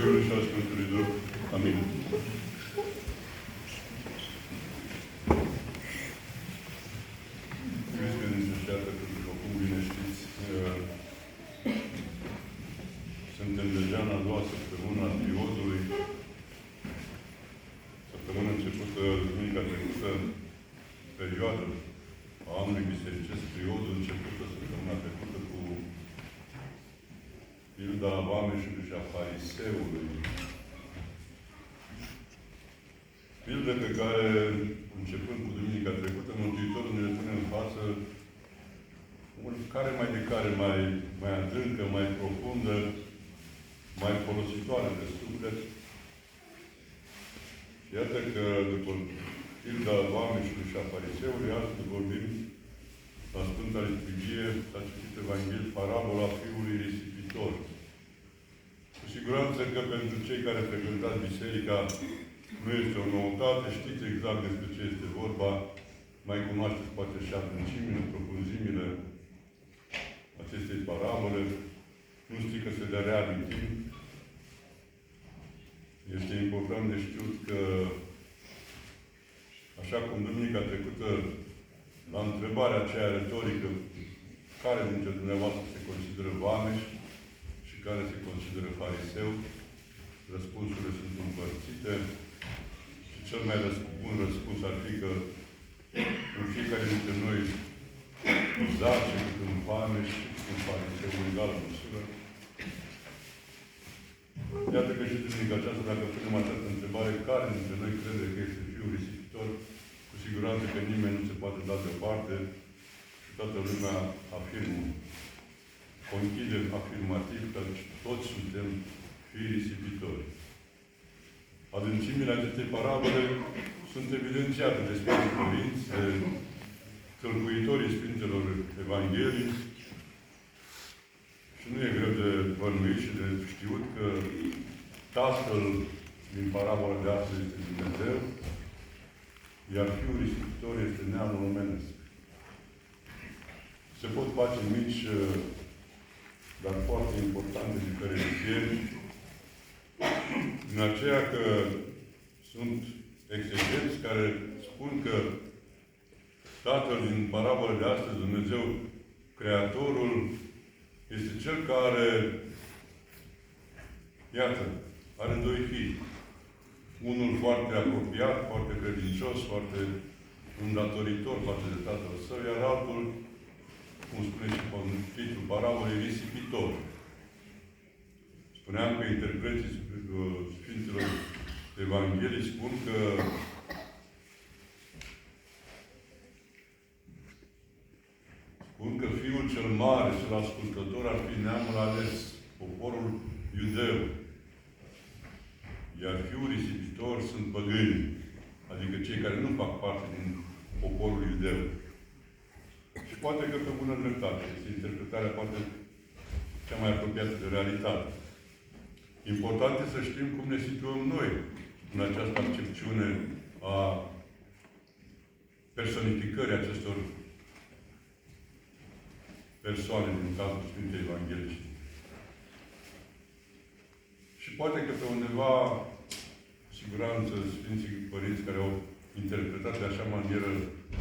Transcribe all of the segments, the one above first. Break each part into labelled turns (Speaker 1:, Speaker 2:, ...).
Speaker 1: Fiului și al Sfântului Duh. Amin. Iubiți credincioși, iată că, după cum bine știți, suntem deja în a doua săptămână a triodului. Săptămâna începută, duminica trecută, perioadă a anului bisericesc, triodul începută săptămâna trecută cu pilda vameșului și a fariseului. Pildă pe care, începând cu duminica trecută, Mântuitorul ne pune în față care mai de care mai adâncă, mai profundă, mai folositoare de suflet. Și iată că, după pilda vameșului și a fariseului, astăzi vorbim la Sfânta Liturghie, s-a citit Evanghelie, parabola fiului risipitor. Cu siguranță că pentru cei care frecventați biserica nu este o noutate, știți exact despre ce este vorba, mai cunoașteți poate și adâncimile, profunzimile acestei parabole. Nu strică să le reamintim. Este important de știut că, așa cum duminica trecută, la întrebarea aceea retorică, care dintre dumneavoastră se consideră vameș și care se consideră fariseu, răspunsurile sunt împărțite. Și cel mai bun răspuns ar fi că în fiecare dintre noi zace cât un vameș și cât un fariseu în egală măsură. Iată că și duminica aceasta, dacă punem această întrebare, care dintre noi crede că este fiul risipitor, cu siguranță că nimeni nu se poate da deoparte și toată lumea afirmă, conchide afirmativ că toți suntem fii risipitori. Adâncimile acestei parabole sunt evidențiate de Sfântii Părinți, de călcuitorii Sfintelor Evanghelii. Și nu e greu de bănuit și de știut că Tatăl din parabola de astăzi este Dumnezeu, iar Fiul risipitor este neamul omenesc. Se pot face mici, dar foarte importante diferențieri, în aceea că sunt exegeți care spun că Tatăl din parabola de astăzi, Dumnezeu, Creatorul, este Cel care, iată, are doi fii. Unul foarte apropiat, foarte credincios, foarte îndatoritor față de Tatăl Său, iar altul, cum spune și titlul parabolei, risipitor. Spuneam că interpreții Sfinților Evanghelii spun că Fiul cel mare, cel ascultător, ar fi neamul ales, poporul iudeu. Iar Fiul risipitor sunt păgâni, adică cei care nu fac parte din poporul iudeu. Și poate că pe bună dreptate. Este interpretarea poate cea mai apropiată de realitate. Important este să știm cum ne situăm noi în această accepțiune a personificării acestor persoane din cazul Sfintei Evanghelii. Și poate că pe undeva, siguranță, Sfinții Părinți care au interpretat de așa manieră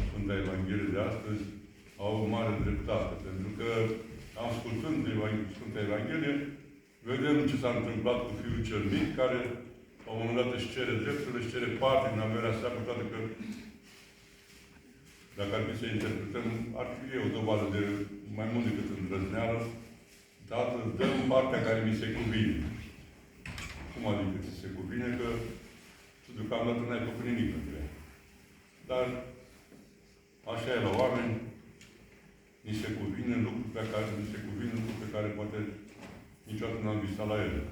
Speaker 1: Sfânta Evanghelie de astăzi, au o mare dreptate. Pentru că, ascultând Sfânta Evanghelie, vedem ce s-a întâmplat cu fiul cel mic, care, la un moment dat, își cere drepturile, își cere parte din averea sa, cu toate că, dacă ar fi să interpretăm, ar fi o dovadă de mai mult decât îndrăzneală. Tatăl, dă-mi partea care mi se cuvine. Cum adică ți se cuvine? Că tu deocamdată n-ai făcut nimic pentru ea. Dar, așa e la oameni, ni se cuvine lucruri pe care poate niciodată n-am visat la ele.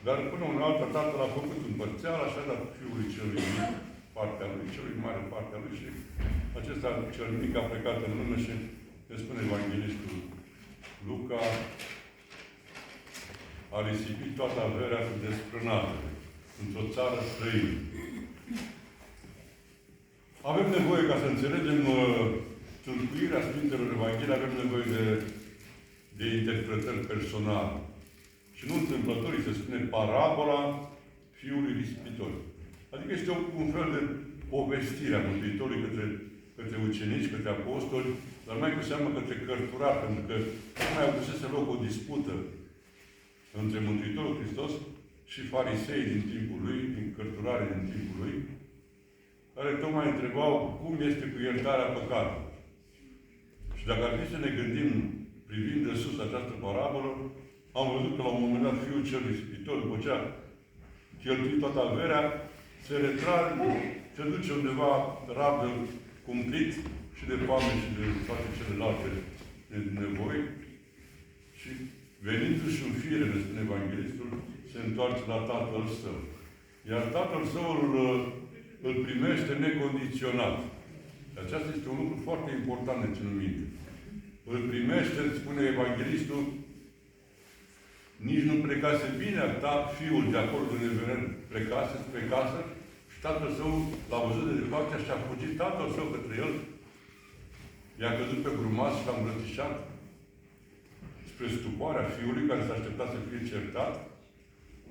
Speaker 1: Dar până un altă, Tatăl a făcut împărțeală, așa a dat fiului celui mic partea lui, celui mare partea lui și acesta, cel mic, a plecat în lume și ne spune Evanghelistul Luca, a risipit toată averea cu desfrânată într-o țară străină. Avem nevoie, ca să înțelegem tâlcuirea Sfintelor Evanghelii, avem nevoie de interpretări personale. Și nu întâmplător îi se spune parabola fiului risipitor. Adică este un fel de povestire a Mântuitorului către ucenici, către apostoli, dar mai cu seamă către cărturari, pentru că nu mai avusese loc o dispută între Mântuitorul Hristos și farisei din timpul lui, din cărturare din timpul lui, care tocmai întrebau cum este cu iertarea păcatului. Și dacă ar fi să ne gândim, privind de sus această parabolă, am văzut că la un moment dat fiul cel risipitor, după ce a cheltuit toată averea, se retrage, se duce undeva rabdă cumplit și de foame și de toate celelalte nevoi și venindu-și în fire, ne spune Evanghelistul, se întoarce la tatăl său. Iar tatăl său îl primește necondiționat. Aceasta este un lucru foarte important de ținut minte. Îl primește, spune Evanghelistul, nici nu plecase bine fiul de acolo de Neveren, plecase spre casă și tatăl său l-a văzut de departe și a fugit tatăl său către el. I-a căzut pe grumas și l-a îmbrățișat spre stupoarea fiului care s-a așteptat să fie certat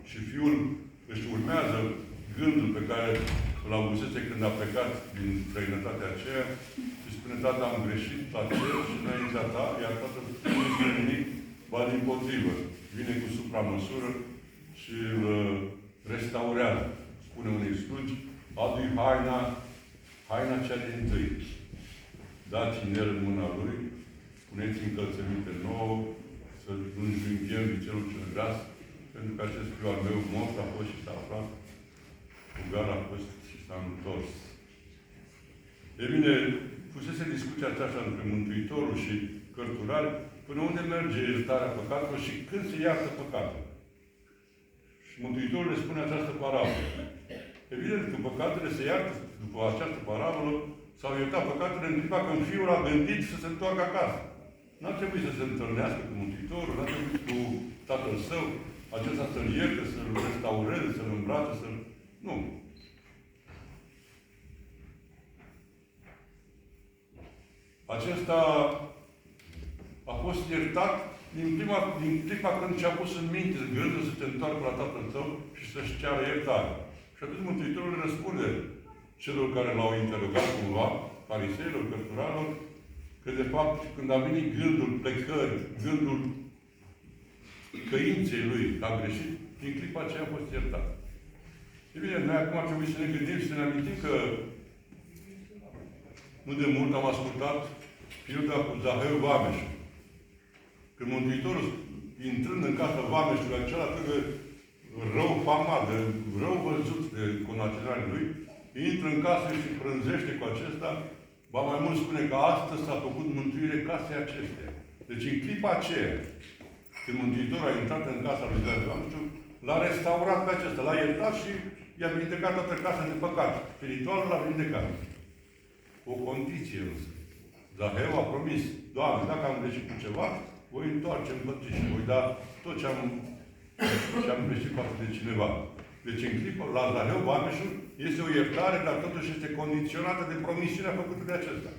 Speaker 1: și fiul își urmează gândul pe care îl avusese când a plecat din străinătatea aceea și spune, tata, am greșit la cer și înaintea ta, iar tatăl nu spune nimic, ba dimpotrivă. Vine cu supramăsură și îl restaurează. Spune unei slugi, adu-i haina cea din tâi. Dați inel în mâna lui, puneți încălțăminte nouă, să-l înjunghem vițelul cel gras, pentru că acest fiu al meu mort a fost și s-a aflat, ugar a fost și s-a întors. E bine, fusese discuția aceasta între Mântuitorul și cărturari, până unde merge iertarea păcatelor și când se iartă păcatul. Și Mântuitorul le spune această parabolă. Evident că păcatele se iartă după această parabolă, s-au iertat păcatele în clipa când fiul a gândit să se întoarcă acasă. N-a trebuit să se întâlnească cu Mântuitorul, n-a trebuit cu tatăl său, acesta să-l ierte, să-l restaureze, să-l îmbrace, să-l... Nu. Acesta a fost iertat din clipa când și-a pus în minte gândul să se întoarcă la tatăl său și să-și ceară iertare. Și atunci Mântuitorul le răspunde celor care l-au interogat cumva, fariseilor, cărturarilor, că de fapt când a venit gândul plecării, gândul căinței lui că a greșit, din clipa aceea a fost iertat. E bine, noi acum ar trebui să ne gândim și să ne amintim că nu de mult am ascultat pilda cu Zaheu Vameșul. Când Mântuitorul, intrând în casa Vameșului, acela atât de rău famat, de rău văzut de conaționalii lui, intră în casă și prânzește cu acesta, ba mai mult spune că astăzi s-a făcut mântuire casei acesteia. Deci în clipa aceea, când Mântuitorul a intrat în casa lui Zaheu Vameșul, l-a restaurat pe acesta, l-a iertat și i-a vindecat toată casa de păcat. Spiritual l-a vindecat. O condiție însă. Zaheu a promis, Doamne, dacă am greșit cu ceva, voi întoarce în pătri și voi da tot ce am greșit față de cineva. Deci în clipă, la Zaheu Vameșul este o iertare, dar totuși este condiționată de promisiunea făcută de acesta.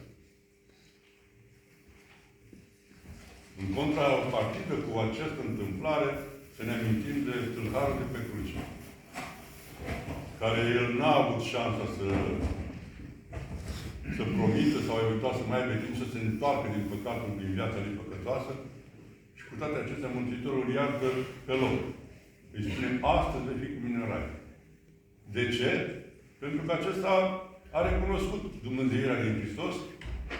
Speaker 1: În contrapartidă cu această întâmplare, să ne amintim de tâlharul de pe cruce, care el n-a avut șansa să promită sau eventual să mai aibă timp să se întoarcă din păcatul din viața lui păcătoasă și cu toate acestea Mântuitorul iartă pe loc. Îi spune, astăzi vei fi cu mine în rai. De ce? Pentru că acesta a recunoscut Dumnezeirea din Hristos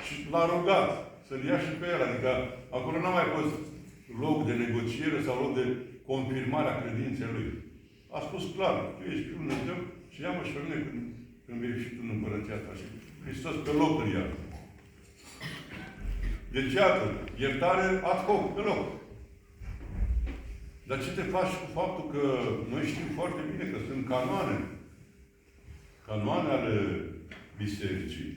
Speaker 1: și l-a rugat să-l ia și pe el. Adică acolo n-a mai fost loc de negociere sau loc de confirmare a credinței lui. A spus clar, tu ești Fiul Dumnezeu și ia-mă și pe mine când vei ieși tu în împărăția ta. Și Hristos pe loc îl iartă. Deci, iată, iertare ad hoc, pe loc. Dar ce te faci cu faptul că noi știm foarte bine că sunt canoane ale bisericii,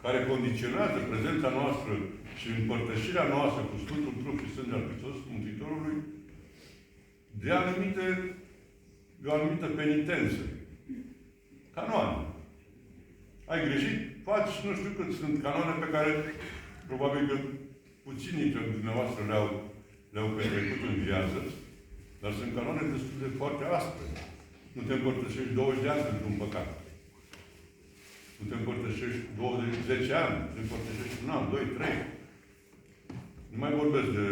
Speaker 1: care condiționează prezența noastră și împărtășirea noastră cu Sfântul Trup și Sânge al Hristos, Mântuitorului, de o anumită penitență. Canoane. Ai greșit? Faci, nu știu cât sunt canoane pe care probabil că puținii dintre dumneavoastră le-au petrecut în viață. Dar sunt canoane destul de foarte aspre. Nu te împărtășești 20 de ani pentru un păcat. Nu te împărtășești 10 ani, te împărtășești un an, 2, 3. Nu mai vorbesc de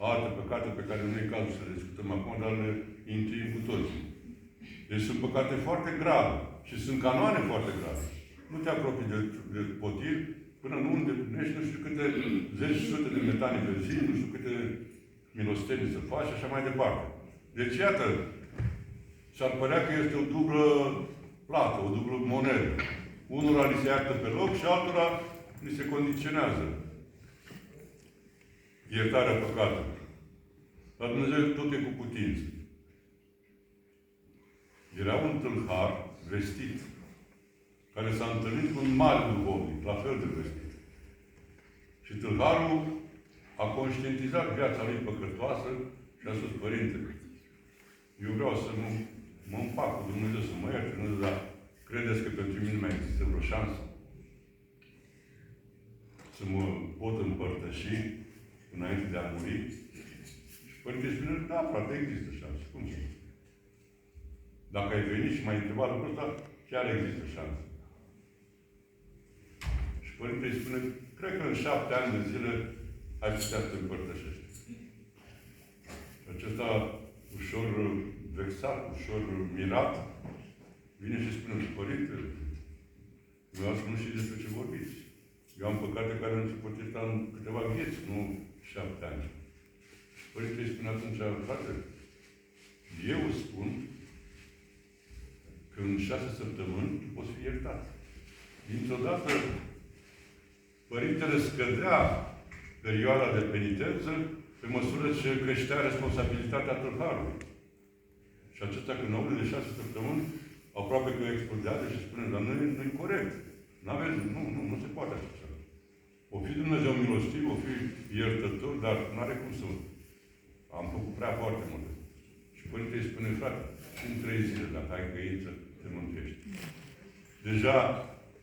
Speaker 1: alte păcate pe care nu e cazul să le discutăm acum, dar le intuim cu toții. Deci sunt păcate foarte grave și sunt canoane foarte grave. Nu te apropii de potir până nu îndeplinești nu știu câte zeci sute de metane pe zi, nu știu câte milostenii să faci și așa mai departe. Deci, iată, s-ar părea că este o dublă plată, o dublă monedă. Unul li se iartă pe loc și altora li se condiționează iertarea păcatelor. Dar Dumnezeu tot e cu putință. Era un tâlhar vestit, care s-a întâlnit cu un mare duhovnic, la fel de vestit. Și tâlharul a conștientizat viața lui păcătoasă și a spus, Părinte, eu vreau să mă împac cu Dumnezeu, să mă ierte, nu, dar credeți că pentru mine mai există vreo șansă să mă pot împărtăși înainte de a muri? Și Părintele spune, da, frate, există șansă. Cum să? Dacă ai venit și m-ai întrebat lucrul ăsta, chiar există șansă. Și Părintele îi spune, cred că în 7 ani de zile ai putea să te împărtășești. Și acesta, ușor vexat, ușor mirat, vine și spune, Părinte, eu ați nu știți despre ce vorbiți. Eu am păcate care nu se pot ierta în câteva vieți, nu 7 ani. Și Părintele îi spune atunci, frate, eu spun că în 6 săptămâni tu poți fi iertat. Dintr-o dată, Părintele scădea perioada de penitență pe măsură ce creștea responsabilitatea tâlharului. Și acesta, când aude de 6 săptămâni, aproape că explodează și spune, dar nu-i corect. Nu se poate așa ceva. O fi Dumnezeu milostiv, o fi iertător, dar nu are cum să... Am făcut prea foarte multe. Și Părintele îi spune, frate, în 3 zile, dacă ai căință, te mântuiești. Deja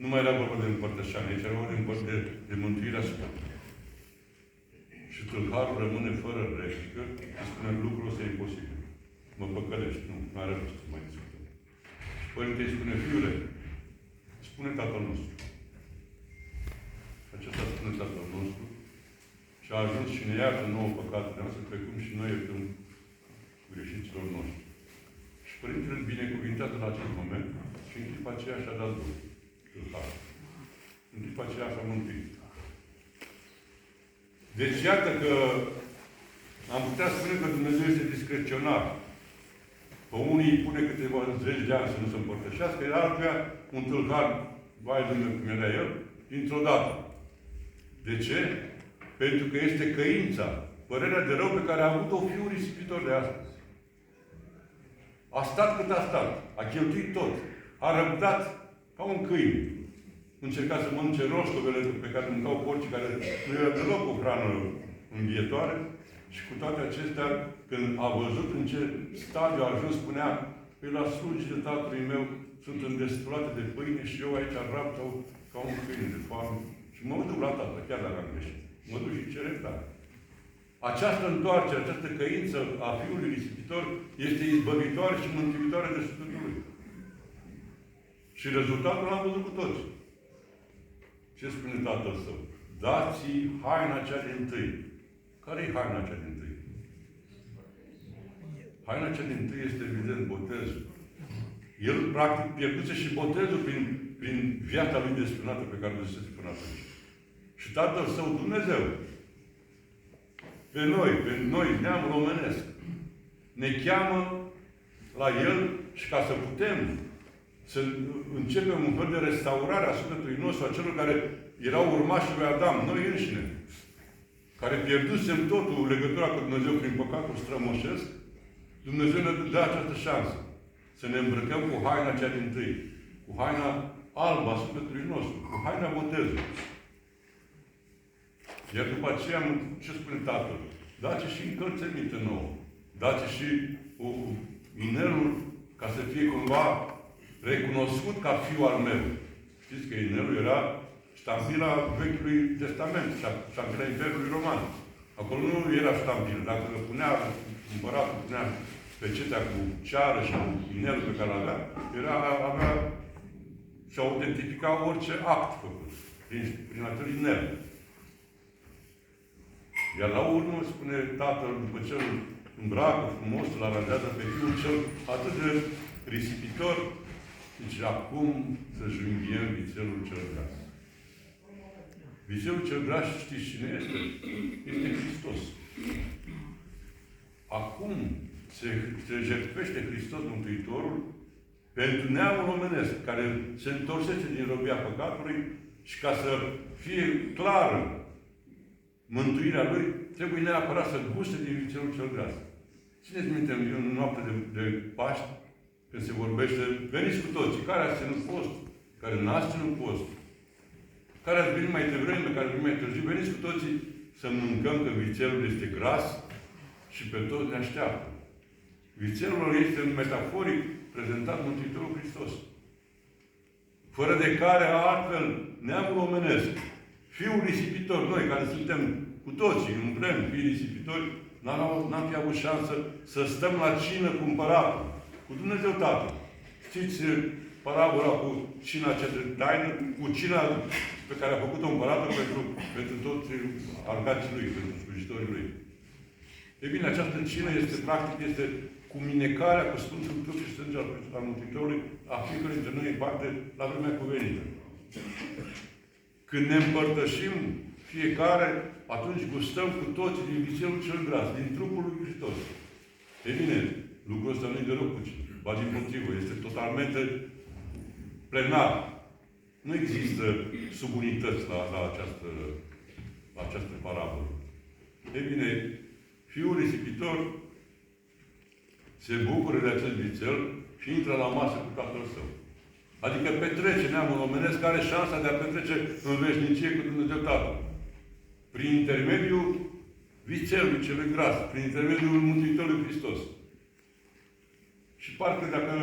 Speaker 1: nu mai era vorba de împărtășanie, aici era vorba de mântuirea Sfântului. Și tâlharul rămâne fără replică și spune, lucrul ăsta e imposibil. Mă păcălești. Nu are rost să mai discutăm. Și Părintele îi spune, fiule, spune Tatăl nostru. Acesta spune Tatăl nostru și a ajuns și ne iartă nouă păcatele noastre, precum și noi iertăm greșiților noștri. Și Părintele îl binecuvintează la acest moment și în clipa aceea și-a dat Duhul. În clipa aceea s-a mântuit. Deci iată că am putea spune că Dumnezeu este discreționar. Pe unii îi pune câteva zeci de ani să nu se împărtășească, iar altuia un tâlhar, vai Dumnezeu cum era el, dintr-o dată. De ce? Pentru că este căința, părerea de rău pe care a avut-o fiul risipitor de astăzi. A stat cât a stat, a cheltuit tot, a răbdat ca un câine. Încerca să mănânce roșcovele pe care mâncau porcii, care nu era deloc o hrană învietoare. Și cu toate acestea, când a văzut în ce stadiu a ajuns, spunea, că la slujile tatălui meu sunt îndestulate de pâine și eu aici raptau ca un câine de foame. Și mă duc la tată, chiar dacă am greșit. Mă duc și cer iertare. Această întoarcere, această căință a fiului risipitor este izbăvitoare și mântuitoare de sufletul lui. Și rezultatul l-am văzut cu toți. Ce spune tatăl său? Dați-i haina cea dintâi. Care e haina cea dintâi? Haina cea dintâi este evident botezul. El, practic, pierduse și botezul prin viața lui desfrânată pe care o zisese până atunci. Și tatăl său, Dumnezeu, pe noi, neam românesc, ne cheamă la El și ca să putem să începem un fel de restaurare a sufletului nostru, a celor care erau urmașii lui Adam, noi înșine, care pierdusem totul, legătura cu Dumnezeu prin păcatul strămoșesc, Dumnezeu ne dă această șansă. Să ne îmbrăcăm cu haina cea dintâi, cu haina albă a sufletului nostru, cu haina botezului. Iar după aceea, ce spune Tatăl? Dați și încălțăminte nouă. Dați și inelul ca să fie cumva recunoscut ca fiul al meu. Știți că inelul era ștampila Vechiului Testament, ștampila Imperiului Roman. Acolo nu era ștampilă. Dacă punea împăratul punea pecetea cu ceară și cu inelul pe care avea, avea și autentifica orice act făcut prin acel inel. Iar la urmă, spune tatăl, după ce îl îmbracă frumos, îl aranjează pe fiul cel atât de risipitor, zice, acum să junghiem vițelul cel gras. Vițelul cel gras, știți cine este? Este Hristos. Acum se jertfește Hristos Mântuitorul pentru neamul omenesc, care se întorsește din robia păcatului și ca să fie clară mântuirea lui, trebuie neapărat să guste din vițelul cel gras. Țineți minte, în noapte de Paști, când se vorbește, veniți cu toții, care ați ținut post, care n-ați ținut post, care ați venit mai devreme, care ați venit mai târziu, veniți cu toții să mâncăm, că vițelul este gras și pe toți ne așteaptă. Vițelul este metaforic prezentat Mântuitorul Hristos. Fără de care altfel neamul omenesc, fiul risipitor, noi care suntem cu toții împreună, fii risipitori, n-am fi avut șansă să stăm la cină cu împăratul, cu Dumnezeu Tatăl. Știți parabola cu cina cea de taină, cu cina pe care a făcut-o împăratul pentru toți argații lui, pentru slujitorii lui. E bine, această cină este, practic, este cuminecarea cu Sfântul Trup și Sânge al Mântuitorului a fiecare dintre noi în parte la vremea cuvenită. Când ne împărtășim fiecare, atunci gustăm cu toții din vițelul cel gras, din trupul lui Hristos. E bine, lucrul ăsta nu e deloc puțin, ba dimpotrivă, este totalmente plenar. Nu există subunități la această parabolă. E bine, fiul risipitor se bucură de acest vițel și intră la masă cu tatăl său. Adică petrece neamul omenesc, are șansa de a petrece în veșnicie cu Dumnezeu Tatăl. Prin intermediul vițelului celui gras, prin intermediul Mântuitorului Hristos. Și parcă dacă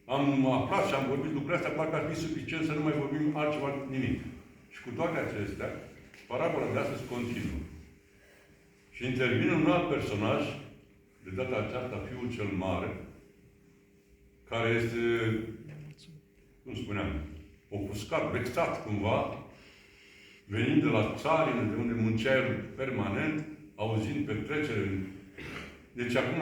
Speaker 1: am aflat și am vorbit lucrurile astea, parcă ar fi suficient să nu mai vorbim altceva nimic. Și cu toate acestea, parabola de astăzi continuă. Și intervine un alt personaj, de data aceasta Fiul cel Mare, care este, cum spuneam, ofuscat, vexat cumva, venind de la țarină, de unde muncea el permanent, auzind petrecere. Deci acum,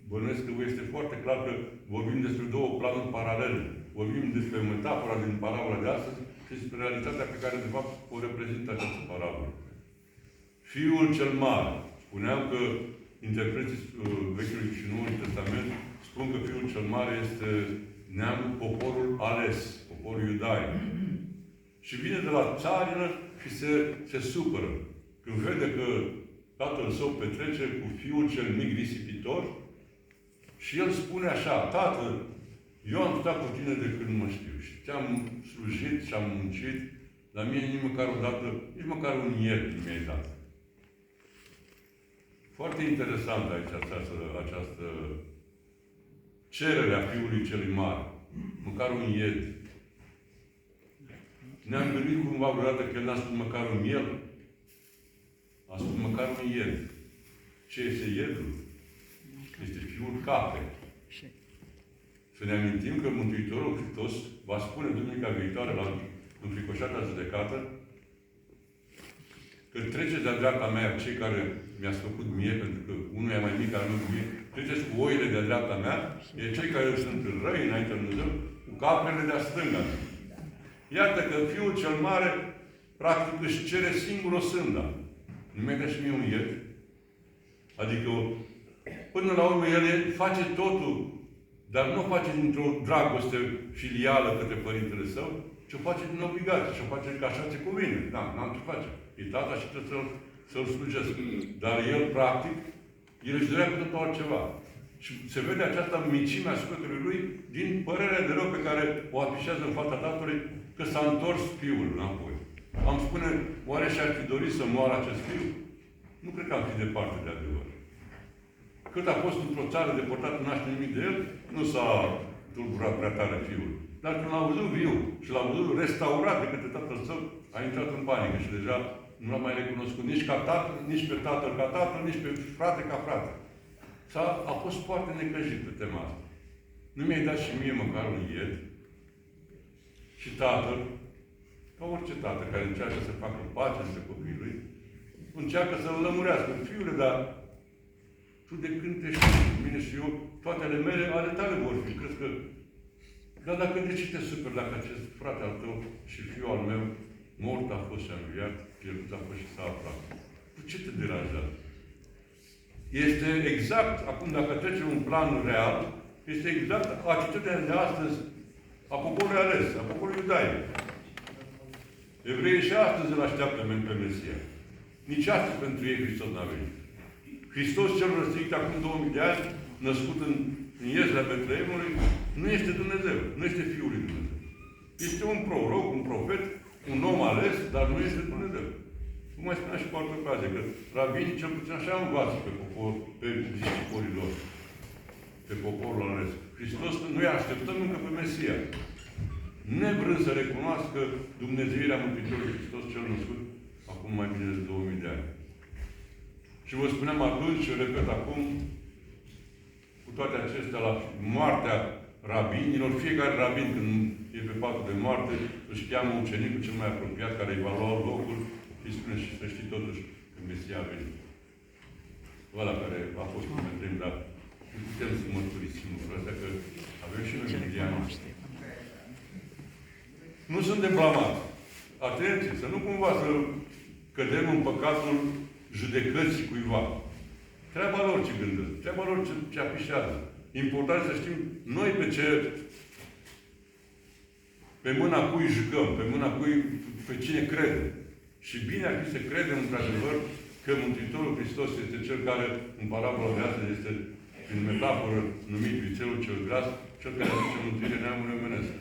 Speaker 1: bănuiesc că este foarte clar că vorbim despre două planuri paralele. Vorbim despre metafora din parabola de astăzi și despre realitatea pe care, de fapt, o reprezintă această parabolă. Fiul cel Mare. Spuneam că interpreții Vechiului și Noului Testament spun că Fiul cel Mare este neamul, poporul ales, poporul iudaic. Și vine de la țarină și se supără. Când vede că tatăl său petrece cu fiul cel mic risipitor și el spune așa, Tată, eu am stat cu tine de când mă știu și te-am slujit și am muncit, dar mie nici măcar o dată, nici măcar un iert nu mi-ai dat. Foarte interesant aici această cerere a Fiului celui Mare. Măcar un ied. Ne-am gândit cumva vreodată că el n-a spus măcar un miel. A spus măcar un ied. Ce este iedul? Este Fiul Capei. Să ne amintim că Mântuitorul Hristos va spune duminica viitoare la înfricoșata judecată că treceți de-a dreapta mea cei care mi-ați făcut mie, pentru că unul e mai mic ca mie, treceți cu oile de-a dreapta mea, e cei care sunt răi înaintea lui Dumnezeu, cu caprele de-a stânga mea. Iată că Fiul cel Mare, practic, își cere singur o sânda. Nu mi-ai dat și mie un ied? Adică, până la urmă, el face totul, dar nu o face dintr-o dragoste filială către Părintele Său, ci o face din obligație și o face ca așa ce cuvine. Da, n-am ce face. E tata și trebuie să-l slujesc. Dar el, practic, el își dorea cu totul altceva. Și se vede această micime a sufletului lui din părerea de rău pe care o afișează în fața Tatălui că s-a întors Fiul înapoi. Am spune, oare și-ar fi dorit să moară acest Fiu? Nu cred că am fi departe de adevăr. Cât a fost într-o țară deportat, nu naște nimic de el, nu s-a tulburat prea tare Fiul. Dar când l-a văzut viu și l-a văzut restaurat de către tatăl său, a intrat în panică și deja nu l-a mai recunoscut nici ca tatăl, nici pe tatăl ca tatăl, nici pe frate ca frate. A fost foarte necăjit pe tema asta. Nu mi-ai dat și mie măcar un ied. Și tatăl, ca orice tată care încearcă să facă pace între copiii lui, încearcă să-l lămurească. Fiule, dar tu de când te știi bine și eu, toate ale mele, ale tale vor fi. Crezi că... Dar dacă de ce te superi dacă acest frate al tău și fiul al meu mort a fost și a înviat, pierdut a fost și s-a aflat? Cu ce te deranjează? Este exact, acum dacă trecem un plan real, este exact atitudinea de astăzi a poporului ales, a poporului iudaic. Evreii și astăzi îl așteaptă pe Mesia. Nici astăzi pentru ei Hristos n-a venit. Hristos cel răstignit acum 2000 de ani, născut în Ieslea Betleemului, nu este Dumnezeu, nu este Fiul lui Dumnezeu. Este un proroc, un profet, un om ales, dar nu este Dumnezeu. Cum mai spunea și cu altă ocazie, că rabinii cel puțin așa învață pe discipolii lor, pe poporul ales. Hristos, noi așteptăm încă pe Mesia. Nevrând să recunoască Dumnezeirea Mântuitorului Hristos cel născut acum mai bine de 2000 de ani. Și vă spuneam atunci și repet acum, cu toate acestea, la moartea rabinilor, fiecare rabin când e pe patul de moarte, își cheamă ucenicul cel mai apropiat care îi va lua locul, îi spune și să știi totuși că Mesia a venit. Ăla care a fost cum dar nu putem să mărturisim lucrul ăsta, că avem și noi miliani. Nu sunt de blamat. Atenție, să nu cumva să cădem în păcatul judecății cuiva. Treaba lor ce gândesc, treaba lor ce afișează. Important să știm noi pe mâna cui jucăm, pe mâna cui, pe cine credem. Și bine ar fi să credem, într-adevăr, că Mântuitorul Hristos este Cel care, în parabola de astăzi, este, în metaforă, numit vițelul cel gras, Cel care aduce mântuirea neamului omenesc.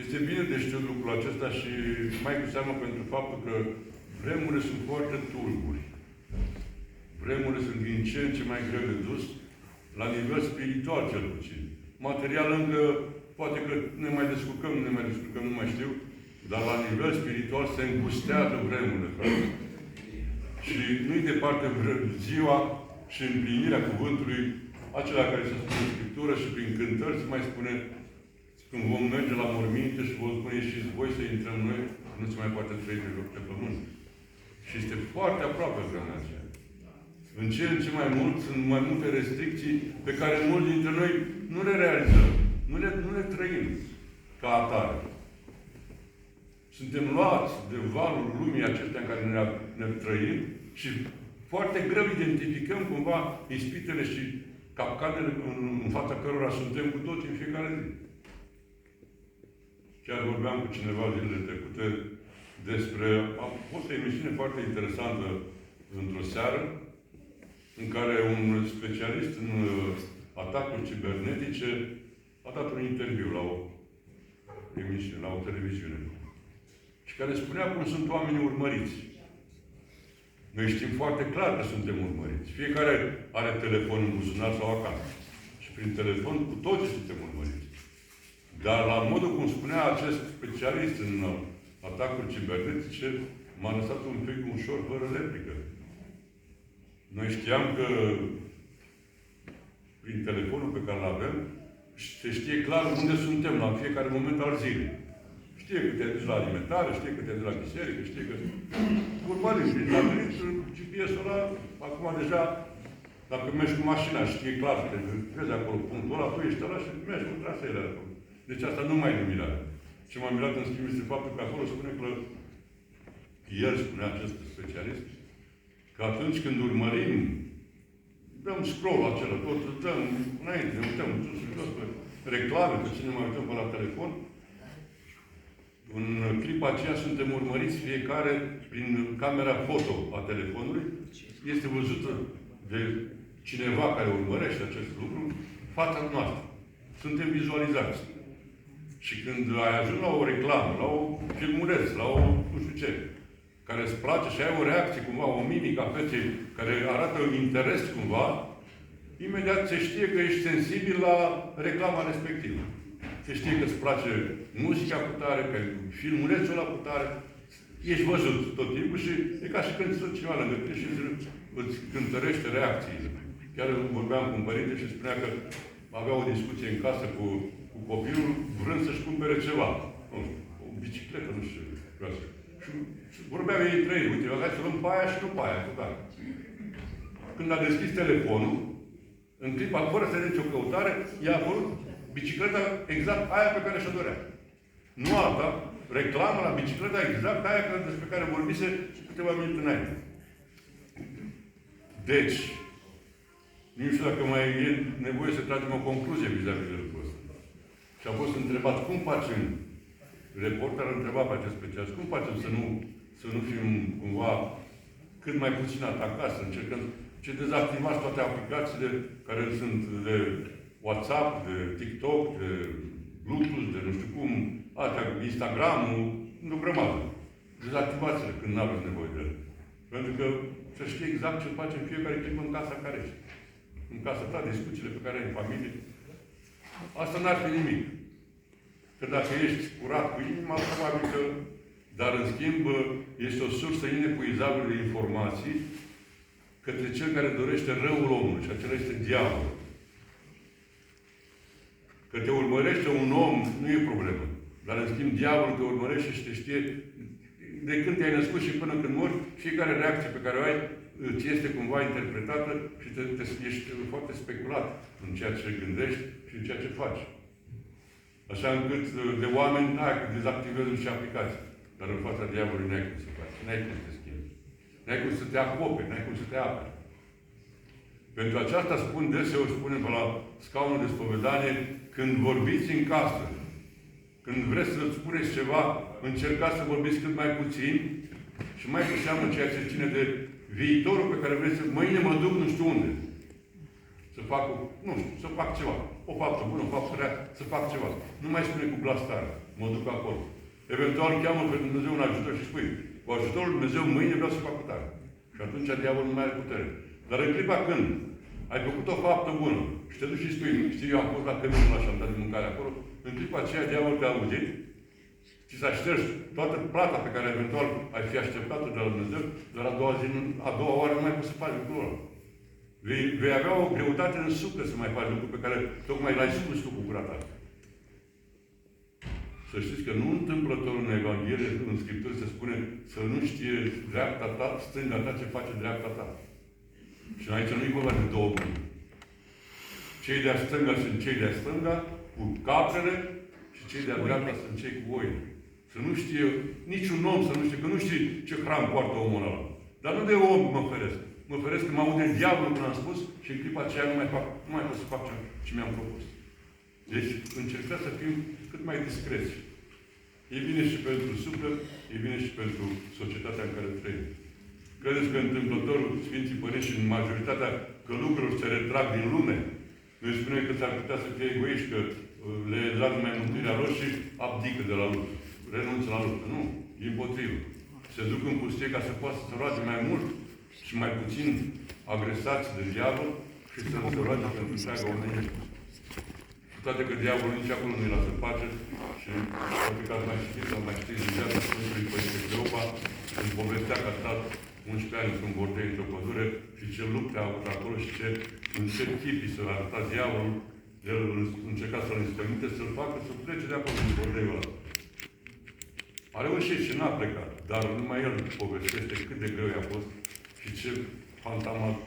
Speaker 1: Este bine de știut lucrul acesta și mai cu seamă pentru faptul că vremurile sunt foarte tulburi. Vremurile sunt din ce în ce mai greu de dus, la nivel spiritual cel puțin. Material încă, poate că ne mai descurcăm, nu mai știu, dar la nivel spiritual se îngustează vremurile, frate. Și nu-i departe ziua și împlinirea cuvântului acela care se spune în Scriptură și prin cântări se mai spune când vom merge la morminte și vom spune ieșiți voi să intrăm noi, nu se mai poate trăi pe pământ. Și este foarte aproape vremea aceea. În ce în ce mai mult, sunt mai multe restricții pe care mulți dintre noi nu le realizăm. Nu le trăim ca atare. Suntem luați de valul lumii acestea în care ne trăim și foarte greu identificăm cumva ispitele și capcanele în fața cărora suntem cu toți în fiecare zi. Chiar vorbeam cu cineva zilele trecute despre... A fost o emisiune foarte interesantă într-o seară în care un specialist în atacuri cibernetice a dat un interviu la o emisiune, la o televiziune. Și care spunea cum sunt oamenii urmăriți. Noi știm foarte clar că suntem urmăriți. Fiecare are telefon în buzunar sau acasă. Și prin telefon cu toți suntem urmăriți. Dar la modul cum spunea acest specialist în atacuri cibernetice, m-a lăsat un pic ușor fără replică. Noi știam că prin telefonul pe care îl avem, se știe clar unde suntem la fiecare moment al zilei. Știe că te-ai dus la alimentare, știe că te-ai dus la biserică, știe că... Urmărim prin satelit, GPS-ul ăla, acum deja, dacă mergi cu mașina, știe clar, te vezi acolo punctul ăla, tu ești ăla și mergi cu traseele acolo. Deci asta nu mai e de mirare. Ce m-a mirat în schimb este faptul că acolo spune că el spunea acest specialist, că atunci când urmărim, dăm scroll acela, tot dăm înainte, ne uităm sus pe reclame, pe cine mai uităm pe la telefon. În clipa aceea suntem urmăriți fiecare prin camera foto a telefonului. Este văzută de cineva care urmărește acest lucru, fața noastră. Suntem vizualizați. Și când ai ajuns la o reclamă, la o filmuleț, la o nu știu ce, care îți place și ai o reacție cumva, o mimică a feței care arată un interes cumva, imediat se știe că ești sensibil la reclama respectivă. se știe că îți place muzica cu tare, că filmulețul ăla cu tare, ești văzut tot timpul și e ca și când sunt cineva lângă tine și îți cântărește reacțiile. Chiar vorbeam cu un părinte și spunea că avea o discuție în casă cu copilul, vrând să-și cumpere ceva. Nu știu, o bicicletă, nu știu. Și vorbeau ei între ei, uite, hai să luăm pe aia și nu pe aia, cu tare. Când a deschis telefonul, în clipa, fără să nicio căutare, i-a apărut bicicleta exact aia pe care și-o dorea. Nu alta, reclamă la bicicleta exact aia despre care vorbise câteva minute înainte. Deci, nu știu dacă mai e nevoie să tragem o concluzie vis-a-vis de lucrul ăsta. Și a fost întrebat, cum facem, reporterul întreba pe acest specialist, cum facem să nu fim cumva cât mai puțin atacați, să încercăm ce dezactivați toate aplicațiile care sunt de WhatsApp, de TikTok, de Bluetooth, de nu știu cum, astea, Instagram-ul, o grămadă. Dezactivați-le când nu aveți nevoie de ele. Pentru că să știi exact ce face în fiecare clip în casa în care ești. În casa ta, discuțiile pe care ai în familie. Asta n-ar fi nimic. Că dacă ești curat cu inima, probabil că... Dar, în schimb, este o sursă inepuizabilă de informații către cel care dorește răul omului. Și acela este diavolul. Că te urmărește un om, nu e problemă. Dar, în schimb, diavolul te urmărește și te știe de când te-ai născut și până când mori, fiecare reacție pe care o ai ți este cumva interpretată și ești foarte speculat în ceea ce gândești și în ceea ce faci. Așa încât de oameni n-ai că dezactivezi niște aplicații. Dar în fața diavolului n-ai cum să faci. N-ai cum să te schimbi. N-ai cum să te acoperi, n-ai cum să te aperi. Pentru aceasta spun deseori, spunem pe la scaunul de spovedanie, când vorbiți în casă, când vreți să spuneți ceva, încercați să vorbiți cât mai puțin și mai cu seamă ceea ce ține de viitorul pe care vreți să... Mâine mă duc nu știu unde. Să fac, nu știu, să fac ceva. O faptă bună, o faptă rea, să fac ceva. Nu mai spune cu glas tare. Mă duc acolo. Eventual cheamă pe Dumnezeu un ajutor și spui, cu ajutorul lui Dumnezeu, mâine vreau să fac cu tare. Și atunci diavolul nu mai are putere. Dar în clipa când ai făcut o faptă bună și te duci și spui, știi, eu am fost la căminul ăla și am dat de mâncare acolo, în clipa aceea diavolul te-a auzit și s-a șters toată plata pe care eventual ai fi așteptat-o de la Dumnezeu, dar a doua oară nu mai poți să faci lucrul ăla. Vei avea o greutate în suflet să mai faci lucruri pe care tocmai l-ai spus tu cu gura ta. Să știți că nu întâmplător în Evanghelie, în Scriptură se spune să nu știe dreapta ta, stânga ta, ce face dreapta ta. Și aici nu e vorba de două mâini. Cei de-a stânga sunt cei de-a stânga, cu caprele, și cei de-a dreapta sunt cei cu oile. Să nu știe, niciun om să nu știe, că nu știe ce hram poartă omul ăla. Dar nu de om mă feresc. Mă feresc că mă aude diavolul când am spus și în clipa aceea nu mai pot să fac ce mi-am propus. Deci încercați să fim cât mai discreți. E bine și pentru suflet, e bine și pentru societatea în care trăim. Credeți că întâmplătorul Sfinții Părinți și în majoritatea călugărilor se retrag din lume? Noi spunem că s-ar putea să fie egoiști, că le lasă mai mântuirea lor și abdică de la luptă. Renunță la luptă. Nu. Dimpotrivă. Se duc în pustie ca să poată să roage mai mult și mai puțin agresați de diavol și să nu se roage pentru întreaga omenire. Toate că diavolul nici acolo nu-i lasă pace și poate că ați mai știți sau mai știți din viața Sfântului Părinte Cleopa, îmi povestea că a stat 11 ani într-un bordei, într-o pădure și ce lupte a avut acolo și în ce tipii să-l arăta diavolul, el încerca să-l înspăiminte, să-l facă să plece de acolo din bordeiul ăla. A reușit și n-a plecat, dar numai el povestește cât de greu i-a fost și ce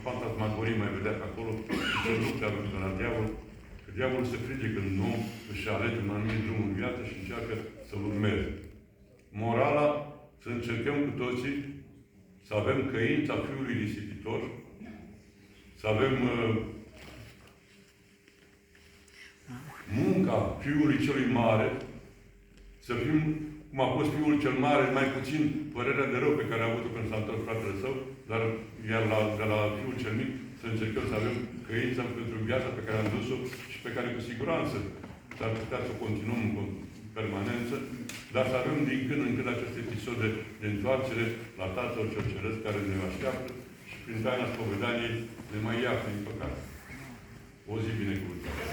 Speaker 1: fantasmagorii mai vedea pe acolo și ce lupte a avut la diavol. Că diavolul se frige când nu își alege un anumit drum în viață și încearcă să-l urmeze. Morala, să încercăm cu toții să avem căința fiului risipitor, să avem munca fiului celui mare, să fim, cum a fost fiul cel mare, mai puțin părerea de rău pe care a avut-o când s-a întors fratele său, dar iar de la fiul cel mic, să încercăm să avem căința pentru viața pe care am dus-o și pe care cu siguranță s-ar putea să o continuăm în permanență, dar să avem din când în când aceste episoade de întoarcere la Tatăl cel Ceresc care ne așteaptă și prin taina spovedaniei ne mai ia prin păcat. O zi binecuvântată!